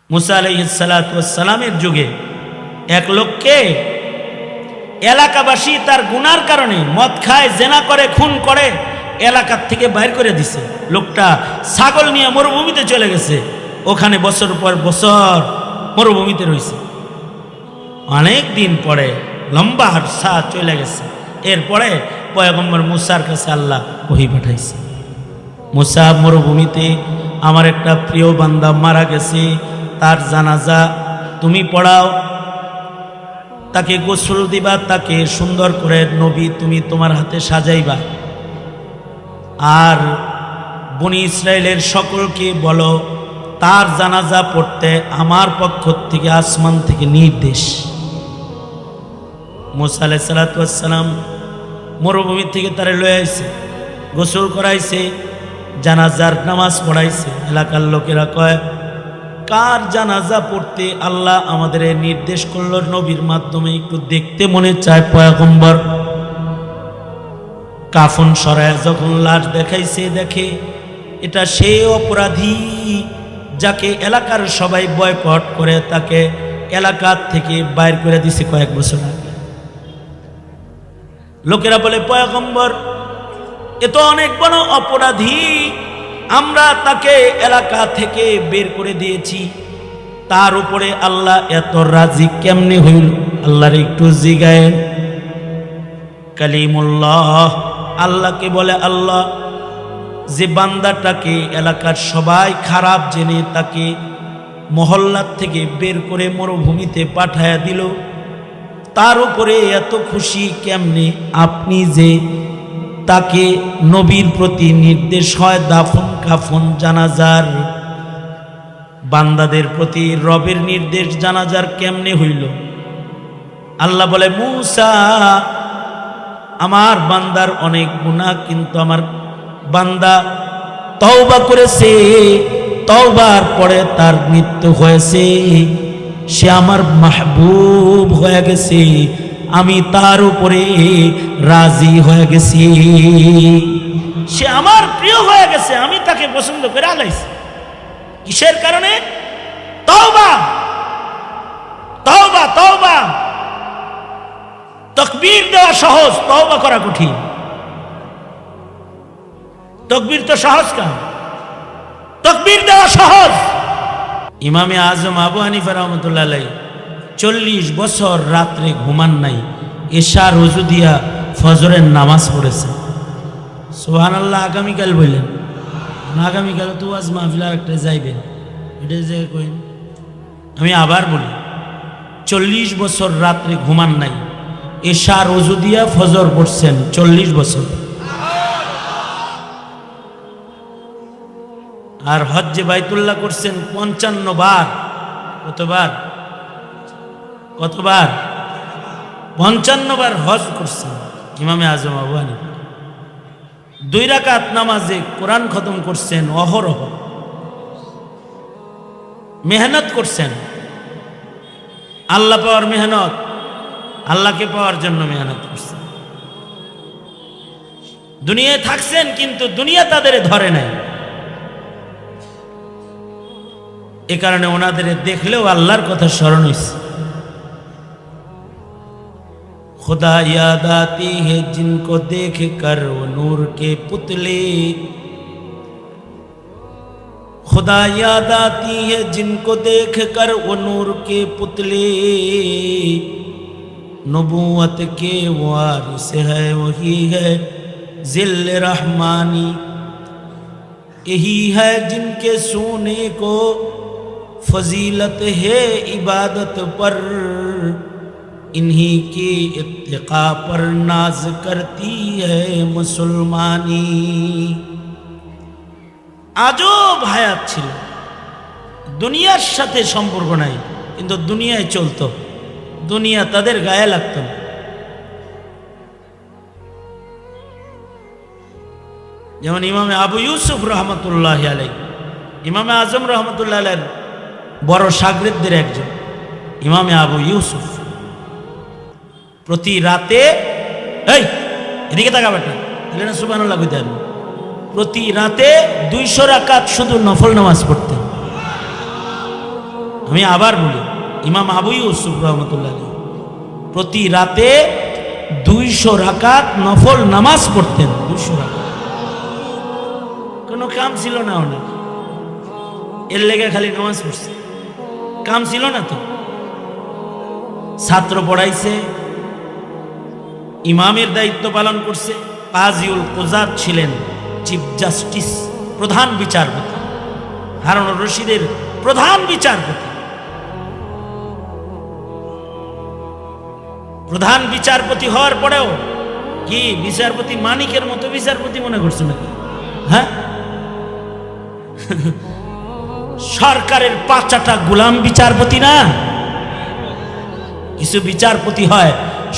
মুসা আলাইহিস সালাতু ওয়াস সালামের যুগে এক লোককে এলাকাবাসী তার গুনার কারণে মদ খায়, জেনা করে, খুন করে এলাকার থেকে বাইর করে দিছে। লোকটা ছাগল নিয়ে মরুভূমিতে চলে গেছে, ওখানে বছর পর বছর মরুভূমিতে রয়েছে। অনেক দিন পরে লম্বা আরসা চলে গেছে, এরপরে পয়গম্বর মুসার কাছে আল্লাহ ওহী পাঠাইছে, মুসা মরুভূমিতে আমার একটা প্রিয় বান্দা মারা গেছে, তার জানাজা তুমি পড়াও, তাকে গোসল দিবা, তাকে সুন্দর করে নবী তুমি তোমার হাতে সাজাইবা, আর বনি ইসরায়েলের সকলকে বলো তার জানাজা পড়তে আমার পক্ষ থেকে আসমান থেকে নির্দেশ। মুসা আলাইহিস সালাতু ওয়াস সালাম মরুভূমি থেকে তারে লয়ে আইছে, গোসল করাইছে, জানাজার নামাজ পড়াইছে। এলাকার লোকেরা কয় কার জানাজা পড়তে আল্লাহ আমাদের নির্দেশ করলো নবীর মাধ্যমে, একটু দেখতে মনে চায়। পয়গম্বর কাফন সরায় যখন লাশ দেখাইছে, দেখে এটা সেই অপরাধী যাকে এলাকার সবাই বয়কট করে, তাকে এলাকার থেকে বাইর করে দিছে কয়েক বছর আগে। লোকেরা বলে পয়গম্বর এ তো অনেক বড় অপরাধী, আমরা তাকে এলাকা থেকে বের করে দিয়েছি, তার উপরে আল্লাহ এত রাজি কেমনে হইল? আল্লাহর একটু জিগায়েন। কালিমুল্লাহ আল্লাহকে বলে, আল্লাহ যে বান্দাটাকে এলাকার সবাই খারাপ জেনে তাকে মহল্লার থেকে বের করে মরুভূমিতে পাঠায়া দিল, তার উপরে এত খুশি কেমনে? আপনি যে তাকে নবীর প্রতি নির্দেশ হয় দাফন কাফন জানাজার, বান্দাদের প্রতি রবের নির্দেশ জানাজার কেমনে হইল? আল্লাহ বলে মুসা আমার বান্দার অনেক গুনাহ, কিন্তু আমার বান্দা তওবা করেছে, তওবার পরে তার মৃত্যু হয়েছে, সে আমার মাহবুব হয়ে গেছে, আমি তার উপরে রাজি হয়ে গেছি, সে আমার প্রিয় হয়ে গেছে, আমি তাকে পছন্দ করে আলাইছি। কিসের কারণে? তওবা, তওবা, তওবা। তাকবীর দেওয়া সহজ, তওবা করা কঠিন। তাকবীর তো সহজ কাজ, তাকবীর দেওয়া সহজ। ইমামে আজম আবু হানিফা রাহমাতুল্লাহ আলাইহি 40 বছর রাত্রে ঘুমান নাই, এশা রোজু দিয়া ফজরের নামাজ পড়েছে। সুবহানাল্লাহ। আগামীকাল বললেন, আগামীকাল তো আজ মাহফিল আর একটা যাইবেন, এটা যে কইন। আমি আবার বলি, 40 বছর রাত্রে ঘুমান নাই, এশা রোজু দিয়া ফজর পড়ছেন, 40 বছর। আর হজ্জে বাইতুল্লাহ করছেন 55 বার। কতবার? কতবার? 55 বার হজ করছেন ইমামে আজম আবু হানিফা। 2 রাকাত নামাজে কোরআন খতম করছেন অহরহ, মেহনত করছেন। আল্লাহ পাওয়ার মেহনত, আল্লাহকে পাওয়ার জন্য মেহনত করছেন। দুনিয়ায় থাকছেন কিন্তু দুনিয়া তাদের ধরে নাই, এ কারণে ওনাদের দেখলেও আল্লাহর কথা স্মরণ হয়েছে। खुदा याद आती है जिनको देख कर वो नूर के पुतले, खुदा याद आती है जिनको देख कर वो नूर के पुतले, नबूवत के वारिस है वही है जिल्ल रहमानी, यही है जिनके सोने को फजीलत है इबादत पर, इन्हीं की इत्तिका पर नाज करती है मुसलमानी। আজব হায়াত ছিল, দুনিয়ার সাথে সম্পর্ক নাই, কিন্তু দুনিয়ায় চলতো, দুনিয়া তাদের গায়ে লাগত না। যেমন ইমামে আবু ইউসুফ রহমতুল্লাহ আলাইহি, ইমামে আজম রহমতুল্লাহ আলাইহির বড় শাগিরদের একজন ইমামে আবু ইউসুফ, প্রতি রাতে, এই এদিকে তাকা বেটা, এখানে সুবহানাল্লাহ কইতে হবে, প্রতি রাতে 200 রাকাত শুধু নফল নামাজ পড়তেন। আমি আবার বলি, ইমাম আবু ইউসুফ রহমতুল্লাহ প্রতি রাতে 200 রাকাত নফল নামাজ পড়তেন। 200 রাকাত। কোনো কাম ছিল না ওনার, এর লেগে খালি নামাজ পড়ছে, কাম ছিল না তো। ছাত্র পড়াইছে, ইমামের দায়িত্ব পালন করছে। কাজিউল কুযাত ছিলেন চিফ জাস্টিস, প্রধান বিচারপতি, হারুনুর রশিদের প্রধান বিচারপতি। প্রধান বিচারপতি হওয়ার পরেও কি বিচারপতি মানিকের মতো বিচারপতি মনে করছো নাকি? হ্যাঁ, সরকারের পাঁচাটা গোলাম বিচারপতি না। কিছু বিচারপতি হয়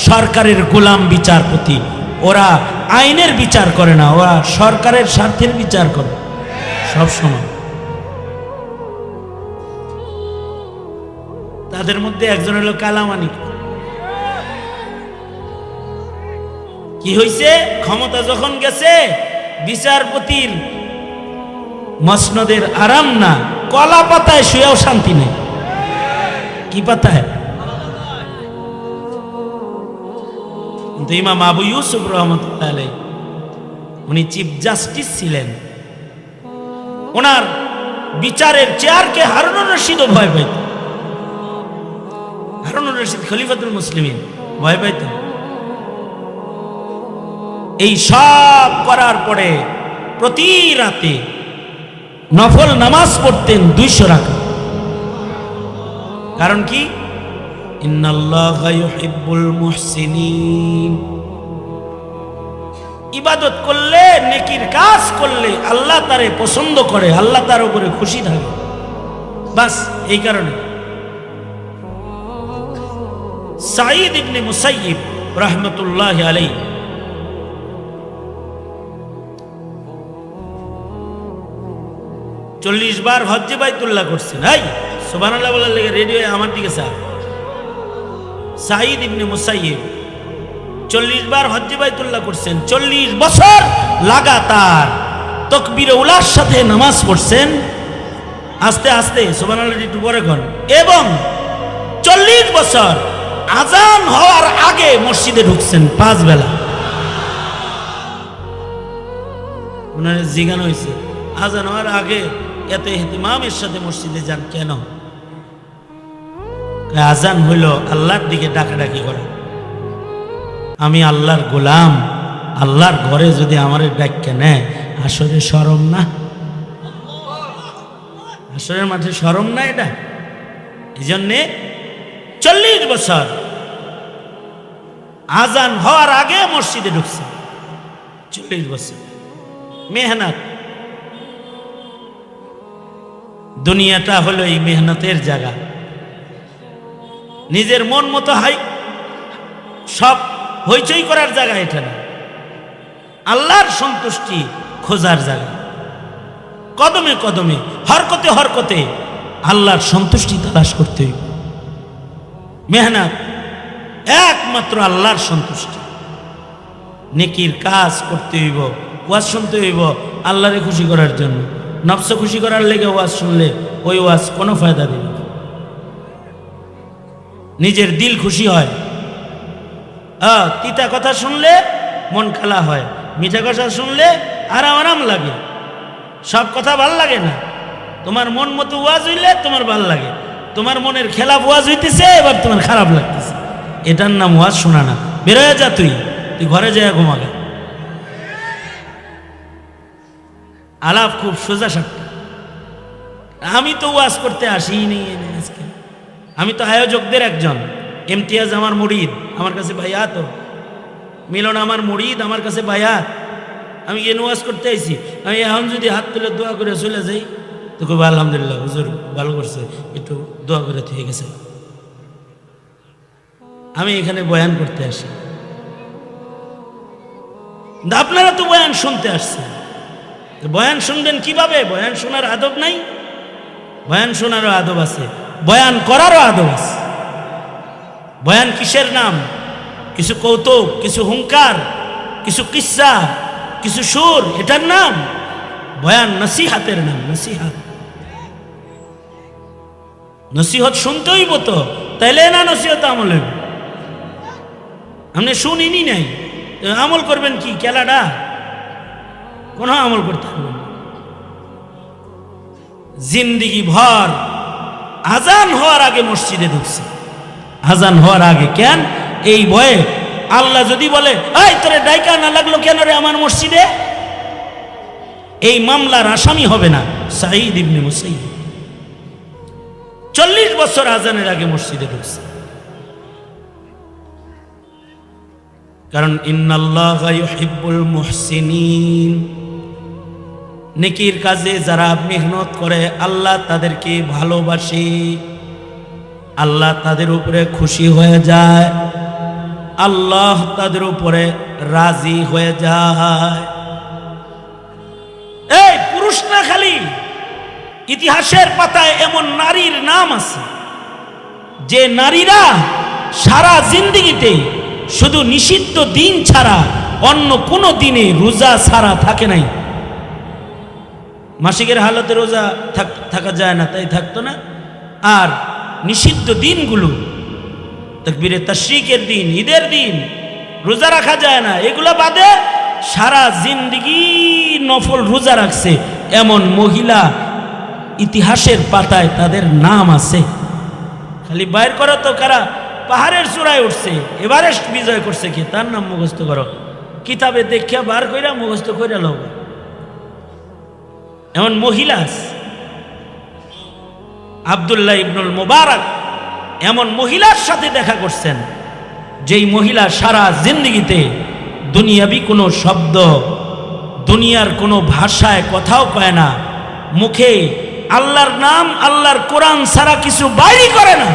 সরকারের গোলাম বিচারপতি, ওরা আইনের বিচার করে না, ওরা সরকারের স্বার্থের বিচার করে সব সময়। তাদের মধ্যে একজন হলো কালামানিক। কি হইছে, ক্ষমতা যখন গেছে বিচারপতির মসনদের আরাম না, কলা পাতায় শুয়েও শান্তি নেই। কি পাতায়? কিন্তু ইমাম আবু ইউসুফ রহমতুল্লাহ আলাইহি উনি চিফ জাস্টিস ছিলেন। ওনার বিচারের চেয়ারকে হারুনুর রশিদও ভয় পাইত। হারুনুর রশিদ খলিফাতুল মুসলিমিন ভয় পাইত। এই সব করার পরে প্রতি রাতে নফল নামাজ পড়তেন 200 রাকাত। কারণ কি? ইন্নাল্লাহা ইউহিব্বুল মুহসিনিন। ইবাদত করলে, নেকির কাজ করলে আল্লাহ তারে পছন্দ করে, আল্লাহ তার উপরে খুশি থাকে। বাস এই কারণে সাঈদ ইবনে মুসাইয়িব রাহমাতুল্লাহি আলাইহি চল্লিশ বার হজ্জে বাইতুল্লাহ করছেন। এই সুবহানাল্লাহ বলার লেগে রেডিও আমার দিকে স্যার। সাঈদ ইবনে মুসাইয়িব 40 বার হজ্জে বাইতুল্লাহ করছেন, 40 বছর লাগাতার তাকবীরে উলার সাথে নামাজ পড়ছেন। আস্তে আস্তে সুবহানাল্লাহ একটু পরে করেন। এবং 40 বছর আজান হওয়ার আগে মসজিদে ঢুকছেন 5 বেলা। ওনার জিজ্ঞাসা হয়েছে আজান হওয়ার আগে এত ইহতিমামের সাথে মসজিদে যান কেন? আজান হইল আল্লাহর দিকে ডাকাডাকি করে। আমি আল্লাহর গোলাম, আল্লাহর ঘরে যদি আমার ডাক্কা নেয় আসলে শরম না? আসরের মাঠে শরম না এটা? এই জন্যে 40 বছর আজান হওয়ার আগে মসজিদে ঢুকছে। 40 বছর মেহনত। দুনিয়াটা হলো এই মেহনতের জায়গা। নিজের মন মতো সব হইচই করার জায়গা এটা না, আল্লাহর সন্তুষ্টি খোঁজার জায়গা। কদমে কদমে, হরকতে হরকতে আল্লাহর সন্তুষ্টি তালাশ করতে হইব। মেহনত একমাত্র আল্লাহর সন্তুষ্টি। নেকির কাজ করতে হইব, ওয়াজ শুনতে হইব আল্লাহরে খুশি করার জন্য। নফস খুশি করার লেগে ওয়াজ শুনলে ওই ওয়াজ কোনো ফায়দা দেবে না। নিজের দিল খুশি হয়। তিতা কথা শুনলে মন খালা হয়, মিঠা কথা শুনলে আরাম আরাম লাগে। সব কথা ভাল লাগে না। তোমার মন মতো ওয়াজ হইলে তোমার ভাল লাগে, তোমার মনের খেলাফ ওয়াজ হইতেছে এবার তোমার খারাপ লাগতেছে, এটার নাম ওয়াজ শোনা না। বেরোয় যা, তুই ঘরে যায় ঘুমাগে। আলাপ খুব সোজা সাপটা। আমি তো ওয়াজ করতে আসিনি আজকে, আমি তো আয়োজকদের একজন। ইমতিয়াজ আমার মুরিদ, আমার কাছে বায়াত। মিলন আমার মুরিদ, আমার কাছে বায়াত। আমি কেন ওয়াজ করতে আইছি? আমি এখন যদি হাত তুলে দোয়া করে চলে যাই তো খুব আলহামদুলিল্লাহ, হুজুর ভালো করছে, একটু দোয়া করে থেকে গেছে। আমি এখানে বয়ান করতে আসি, আপনারা তো বয়ান শুনতে আসছেন। বয়ান শুনবেন কিভাবে? বয়ান শোনার আদব নাই? বয়ান শোনারও আদব আছে, বয়ান করারও আদব আছে। বয়ান কিসের নাম? কিছু কৌতুক, কিছু হুঙ্কার, কিছু কিস্সা, কিছু সুর, এটার নাম বয়ান। নসিহাতের নাম নসিহাত। নসিহত শুনতে হইব তো, তাইলে না নসিহত আমল হইব। আপনি শুনিনি নাই, আমল করবেন কি? কেলাডা কোনো আমল করতে পারবেন না। জিন্দিগি ভর আজান হওয়ার আগে মসজিদে ঢুকছে, আজান হওয়ার আগে। কেন? এই ভয়ে। আল্লাহ যদি বলে এই তোরে ডাইকা না লাগলো কেন রে আমার মসজিদে, এই মামলার আসামি হবে না সাঈদ ইবনে মুসাইয়্যিব। 40 বছর আজানের আগে মসজিদে ঢুকছে। কারণ ইন্নাল্লাহা ইউহিব্বুল মুহসিনিন, নেকির কাজে যারা মেহনত করে আল্লাহ তাদেরকে ভালোবাসে, আল্লাহ তাদের উপরে খুশি হয়ে যায়, আল্লাহ তাদের উপরে রাজি হয়ে যায়। এই পুরুষ না, খালি ইতিহাসের পাতায় এমন নারীর নাম আছে যে নারীরা সারা জিন্দেগিতে শুধু নিষিদ্ধ দিন ছাড়া অন্য কোনো দিনে রোজা ছাড়া থাকে নাই। মাসিকের হালতে রোজা থাকা যায় না, তাই থাকতো না। আর নিষিদ্ধ দিনগুলো, তাকবীরে তাশরিকের দিন, ঈদের দিন রোজা রাখা যায় না, এগুলো বাদে সারা জিন্দেগি নফল রোজা রাখছে এমন মহিলা ইতিহাসের পাতায় তাদের নাম আছে। খালি বাইর করো তো কারা পাহাড়ের চূড়ায় উঠছে, এভারেস্ট বিজয় করছে, কি তার নাম মুখস্থ করো, কিতাবে দেখিয়া বার কইরা মুখস্থ কইরা লও। এমন মহিলা আব্দুল্লাহ ইবনুল মুবারক এমন মহিলার সাথে দেখা করছেন যেই মহিলা সারা জিন্দেগিতে দুনিয়াবি কোনো শব্দ, দুনিয়ার কোনো ভাষায় কথাও কয় না, মুখে আল্লাহর নাম আল্লাহর কোরআন ছাড়া কিছু বাইরে করে না।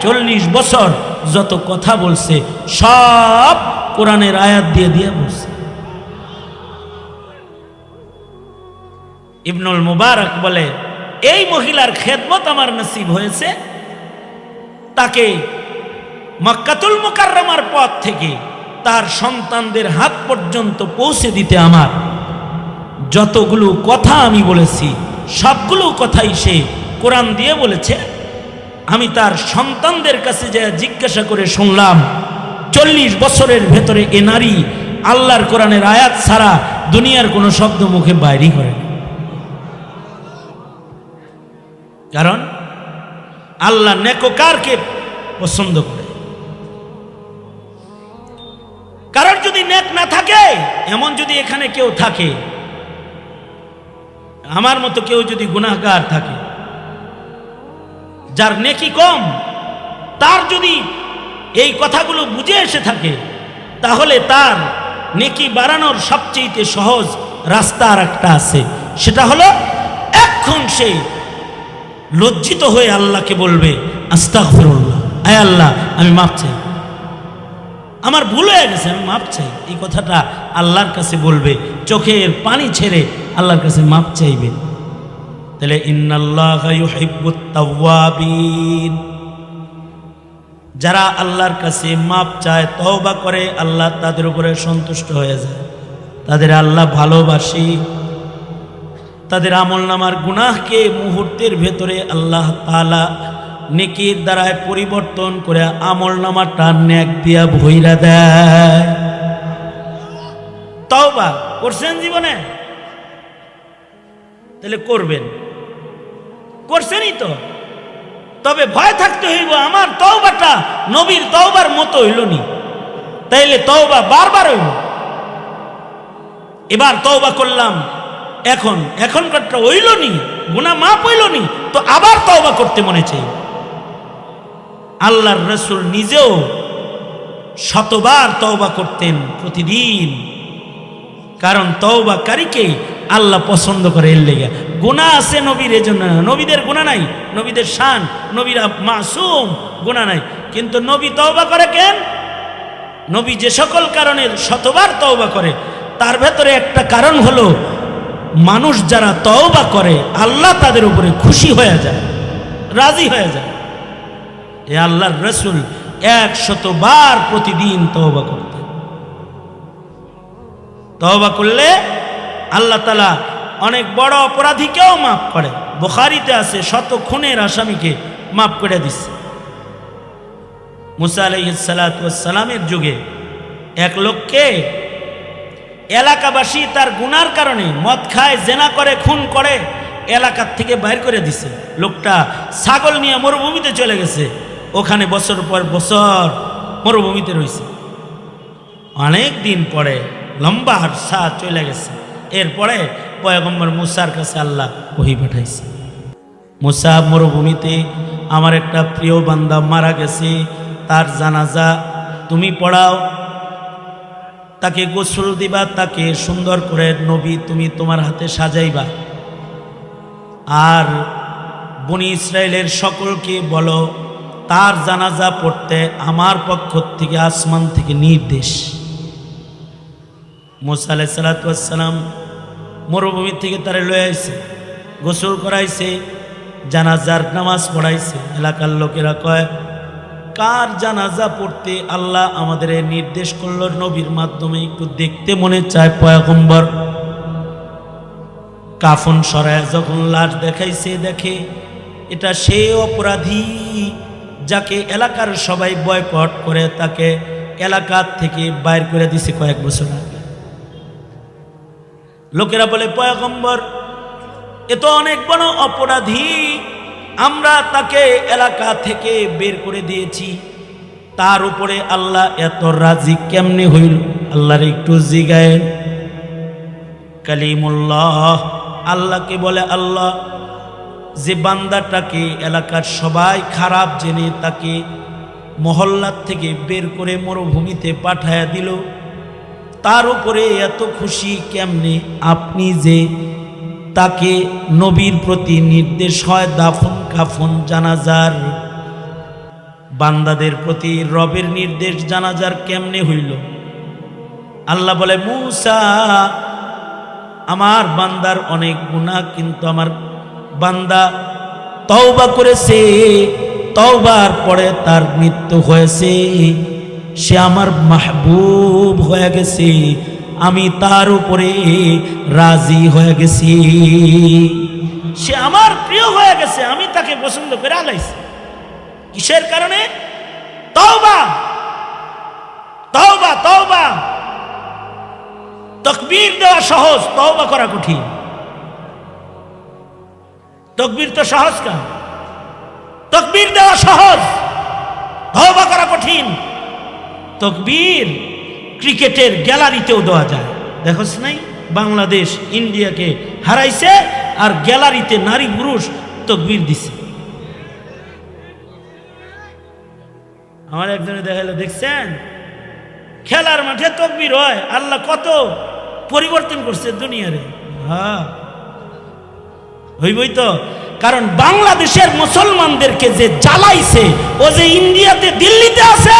40 বছর যত কথা বলছে সব কোরআনের আয়াত দিয়ে দিয়ে বলছে। ইবনুল মুবারক বলে এই মহিলার খেদমত আমার নসিব হয়েছে, তাকে মক্কাতুল মুকাররমার পথ থেকে তার সন্তানদের হাত পর্যন্ত পৌঁছে দিতে আমার যতগুলো কথা আমি বলেছি সবগুলো কথাই সে কোরআন দিয়ে বলেছে। আমি তার সন্তানদের কাছে যা জিজ্ঞাসা করে শুনলাম, 40 বছরের ভেতরে এ নারী আল্লাহর কোরআনের আয়াত ছাড়া দুনিয়ার কোনো শব্দ মুখে বাইরে করে না। কারণ আল্লাহ নেককারকে পছন্দ করে। কারণ যদি নেক না থাকে, এমন যদি এখানে কেউ থাকে, আমার মতো কেউ যদি গুনাহগার থাকে, যার নেকি কম, তার যদি এই কথাগুলো বুঝে এসে থাকে, তাহলে তার নেকি বাড়ানোর সবচেয়ে সহজ রাস্তা আর একটা আছে। সেটা হলো এখন সে লজ্জিত হয়ে আল্লাহকে বলবে আস্তাগফিরুল্লাহ, আয় আল্লাহ আমি মাপ চাই, আমার ভুল হয়ে গেছে, আমি মাপ চাই। এই কথাটা আল্লাহর কাছে বলবে, চোখের পানি ছেড়ে আল্লাহর কাছে মাপ চাইবে। তাহলে ইন্নাল্লাহা ইউহিব্বুত তাওয়াবিন, যারা আল্লাহর কাছে মাপ চায়, তওবা করে, আল্লাহ তাদের উপরে সন্তুষ্ট হয়ে যায়, তাদের আল্লাহ ভালোবাসে। তাদের আমলনামার গুনাহকে মুহূর্তের ভেতরে আল্লাহ তাআলা নেকির দ্বারায় পরিবর্তন করে আমলনামাটা নেক দিয়া ভইরা দেয়। তওবা করছেন জীবনে? তাহলে করবেন, করছেনই তো। তবে ভয় থাকতে হইব আমার তওবাটা নবীর তওবার মতো হইল নি, তাইলে তওবা বারবার হইল। এবার তওবা করলাম, এখনকারটা হইল নি, গুনাহ মাপ হইল নি, তো আবার তওবা করতে মনে চাই। আল্লাহর রাসূল নিজেও শতবার তওবা করতেন প্রতিদিন, কারণ তওবাকারীকে আল্লাহ পছন্দ করে। এর লেগে গুনাহ আছে নবীর, এজন্য নবীদের গুনাহ নাই, নবীদের শান, নবীরা মাসুম, গুনাহ নাই। কিন্তু নবী তওবা করে কেন? নবী যে সকল কারণে শতবার তওবা করে, তার ভেতরে একটা কারণ হলো মানুষ যারা তওবা করে আল্লাহ তাদের উপরে খুশি হয়ে যায়, রাজি হয়ে যায়। এ আল্লাহর রাসূল 100 বার প্রতিদিন তওবা করতেন। তওবা করলে আল্লাহ তাআলা অনেক বড় অপরাধীকেও মাফ করে। বুখারীতে আছে, 100 খুনের আসামিকে মাফ করে দিচ্ছে। মুসা আলাইহিস সালাতু ওয়াস সালামের যুগে এক লোককে এলাকাবাসী তার গুনার কারণে মদ খায়, জেনা করে, খুন করে এলাকার থেকে বাইর করে দিছে। লোকটা ছাগল নিয়ে মরুভূমিতে চলে গেছে, ওখানে বছর পর বছর মরুভূমিতে রয়েছে। অনেক দিন পরে লম্বা আরসা চলে গেছে, এরপরে পয়গম্বর মুসার কাছে আল্লাহ ওহী পাঠাইছে, মুসা মরুভূমিতে আমার একটা প্রিয় বান্দা মারা গেছে, তার জানাজা তুমি পড়াও, তাকে গোসল দিবা, তাকে সুন্দর করে নবী তুমি তোমার হাতে সাজাইবা, আর বনি ইসরায়েলের সকলকে বলো তার জানাজা পড়তে আমার পক্ষ থেকে আসমান থেকে নির্দেশ। মুসা আলাইহিস সালাতু ওয়াস সালাম মরুভূমি থেকে তারে লয়ে আইছে, গোসল করাইছে, জানাজার নামাজ পড়াইছে। এলাকার লোকেরা কয় কার জানাজা পড়তে আল্লাহ আমাদের নির্দেশ করলো নবীর মাধ্যমে, একটু দেখতে মনে চায়। পয়গম্বর কাফন সরায় যখন লাশ দেখাইছে, দেখে এটা সেই অপরাধী যাকে এলাকার সবাই বয়কট করে তাকে এলাকার থেকে বাইর করে দিছে কয়েক বছর আগে। লোকেরা বলে পয়গম্বর এ তো অনেক বড় অপরাধী, আমরা তাকে এলাকা থেকে বের করে দিয়েছি, তার উপরে আল্লাহ এত রাজি কেমনে হইল? আল্লাহর একটু জিগায়েন। কালিমুল্লাহ আল্লাহকে বলে, আল্লাহ যে বান্দাটাকে এলাকার সবাই খারাপ জেনে তাকে মহল্লার থেকে বের করে মরুভূমিতে পাঠায়া দিল, তার উপরে এত খুশি কেমনে? আপনি যে তাকে নবীর প্রতি নির্দেশ হয় দাফন কাফন জানাজার, বান্দাদের প্রতি রবের নির্দেশ জানাজার কেমনে হইল? আল্লাহ বলে মুসা আমার বান্দার অনেক গুনাহ, কিন্তু আমার বান্দা তওবা করেছে, তওবার পরে তার মৃত্যু হয়েছে, সে আমার মাহবুব হয়ে গেছে, আমি তার উপরে রাজি হয়ে গেছি, সে আমার প্রিয় হয়ে গেছে, আমি তাকে পছন্দ করে আলাইছি। কিসের কারণে? তওবা, তওবা, তওবা। তাকবীর দেওয়া সহজ, তওবা করা কঠিন। তাকবীর তো সহজ কাজ, তাকবীর দেওয়া সহজ, তওবা করা কঠিন। তাকবীর ক্রিকেটের গ্যালারিতেও দেওয়া যায়, দেখোস নাই? বাংলাদেশ ইন্ডিয়াকে হারাইছে আর গ্যালারিতে নারী পুরুষ তাকবীর দিছে। আমার একজনে দেখাইলো, দেখছেন খেলার মাঠে তাকবীর হয়, আল্লাহ কত পরিবর্তন করছে দুনিয়ারে। হ্যাঁ হইবই তো, কারণ বাংলাদেশের মুসলমানদেরকে যে জ্বালাইছে, ও যে ইন্ডিয়াতে দিল্লিতে আছে,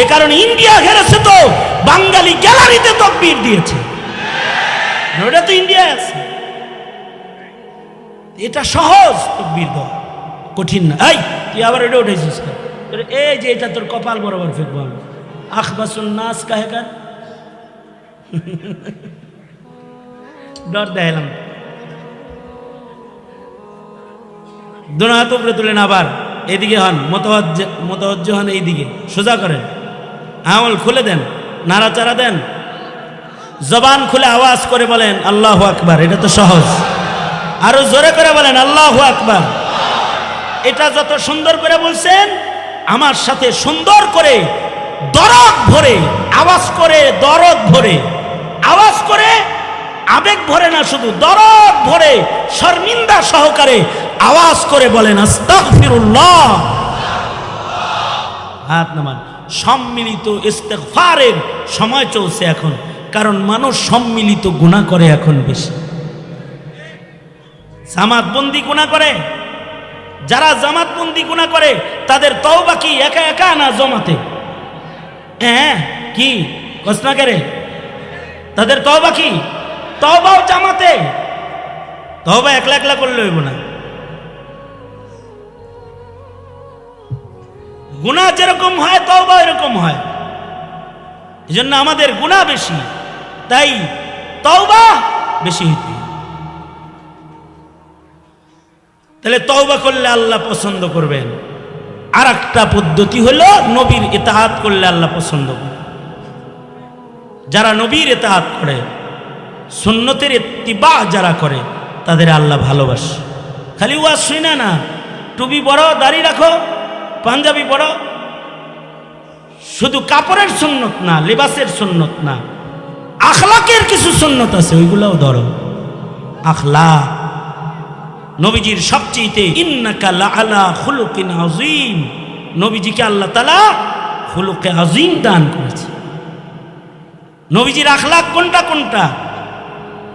এ কারণে ইন্ডিয়া হেরেছে, তো বাঙালি গ্যালারিতে তাকবীর দিয়েছে, ওটা তো ইন্ডিয়া আছে। এটা সহজ, তাকবীর দেওয়া কঠিন না। এই তুই আবার এটা উঠেছিস, এই যে এটা তোর কপাল বরাবর ফেক বল, আখবাসুন নাস কাহেকার ডর দেখালাম। দোনো হাত উপরে তুলেন, আবার এইদিকে হন, মোতাওয়াজ্জহ হন, এইদিকে সোজা করেন, আমল খুলে দেন, নাড়াচাড়া দেন, জবান খুলে আওয়াজ করে বলেন আল্লাহু আকবার। এটা তো সহজ, আরো জোরে করে বলেন আল্লাহু আকবার। এটা যত সুন্দর করে বলছেন, আমার সাথে সুন্দর করে দরদ ভরে আওয়াজ করে, দরদ ভরে আওয়াজ করে, আবেগ ভরে না, শুধু দরদ ভরে শর্মিন্দা সহকারে আওয়াজ করে বলেন আস্তাগফিরুল্লাহ। হাত নামান। সম্মিলিত ইস্তেগফারের সময় চলছে এখন, কারণ মানুষ সম্মিলিত গুনাহ করে এখন বেশি, জামাতবন্দি গুনাহ করে। যারা জামাতবন্দি গুনাহ করে তাদের তওবা কি একা একা না জমাতে? হ্যাঁ কি কসনা করে তাদের তওবা কি? তওবাও জামাতে। তওবা একলা একলা করলে হইব না। গুনাহ যেরকম হয় তওবা এরকম হয়, এজন্য আমাদের গুনাহ বেশি, তাই তওবা বেশি হইতে। তাহলে তওবা করলে আল্লাহ পছন্দ করবেন। আর একটা পদ্ধতি হলো নবীর ইতাআত করলে আল্লাহ পছন্দ করে। যারা নবীর ইতাআত করে, সুন্নতের ইত্তিবা যারা করে, তাদের আল্লাহ ভালোবাসে। খালি ওয়াজ শুনা না, টুপি পরো, দাড়ি রাখো, পাঞ্জাবি পরো, শুধু কাপড়ের সুন্নত না, লিবাসের সুন্নত না, আখলাকের কিছু সুন্নত আছে, ওইগুলাও ধরো। আখলাক নবীজির সবচেয়ে, ইন্নাকা লাআলা খুলুকিন আযীম, নবীজিকে আল্লাহ তাআলা খুলুকে আযীম দান করেছে। নবীজির আখলাক কোনটা কোনটা,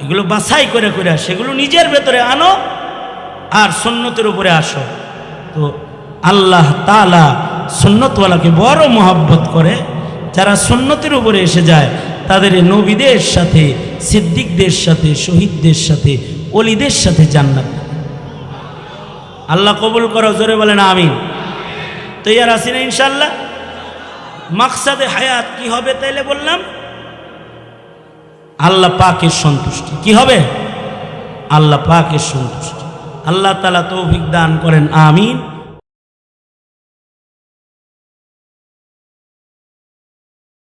এগুলো বাছাই করে করে সেগুলো নিজের ভেতরে আনো আর সুন্নতের উপরে আসো। তো আল্লাহ তাআলা সুন্নতওয়ালাকে বড় মহব্বত করে। যারা সুন্নতের উপরে এসে যায় তাদের নবীদের সাথে, সিদ্দিকদের সাথে, শহীদদের সাথে, ওলিদের সাথে জান্নাত। আল্লাহ কবুল করো, জোরে বলেন আমিন। তৈয়ার আছি না ইনশাআল্লাহ? মাকসাদে হায়াত কি হবে তাইলে বললাম? আল্লাহ পাকের সন্তুষ্টি। কি হবে? আল্লাহ পাকের সন্তুষ্টি। আল্লাহ তাআলা তৌফিক দান করেন, আমিন।